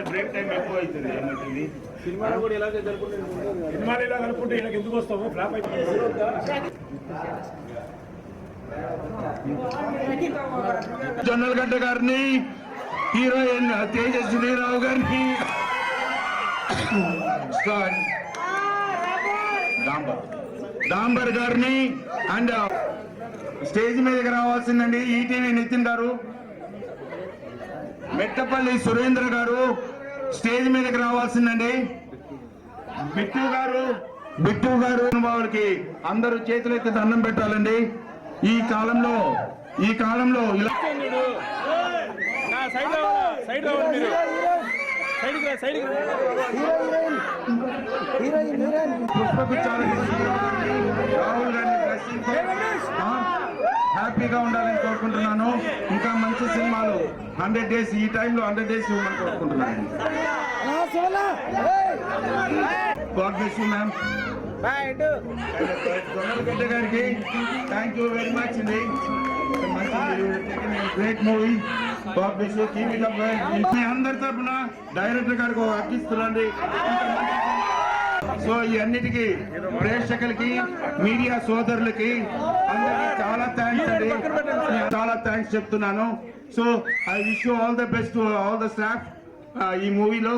Break time ఎక్కువ అవుతుంది ఏమంటుంది సినిమాలు కూడా ఇలాగే జరుపుకుంటే సినిమాలు ఇలా కలుపుకుంటే ఇలా ఎందుకు వస్తాము ఫ్లాప్ అయిపోతుంది. జొన్నలగడ్డ గారిని, హీరోయిన్ తేజస్విరావు గారిని, డాంబర్ గారిని అండ్ స్టేజ్ మీదకి రావాల్సిందండి ఈటీవీ నితిన్ గారు, మెట్టపల్లి సురేంద్ర గారు స్టేజ్ మీదకి రావాల్సిందండి, బిట్టు గారు అనుభవాలకి అందరూ చేతులెత్తి దండం పెట్టాలండి. ఈ కాలంలో ఇలా రాహుల్ గారిని హ్యాపీగా ఉండాలని కోరుకుంటున్నాను. ఇంకా మంచి సినిమాలు 100 days ఈ టైంలో 100 days ఇవ్వమని కోరుకుంటున్నాను. God bless you ma'am. Jonnalagadda గారికి థ్యాంక్ యూ వెరీ మచ్ అండి. Great movie. God bless you. Keep it up. మీ అందరి తరఫున డైరెక్టర్ గారికి అర్పిస్తున్నాండి. సో ఈ అన్నిటికీ ప్రేక్షకులకి, మీడియా సోదరులకి అందరికీ చాలా థ్యాంక్స్ అండి. చాలా థ్యాంక్స్ చెప్తున్నాను. So I wish you all the best to all the staff ఈ మూవీలో.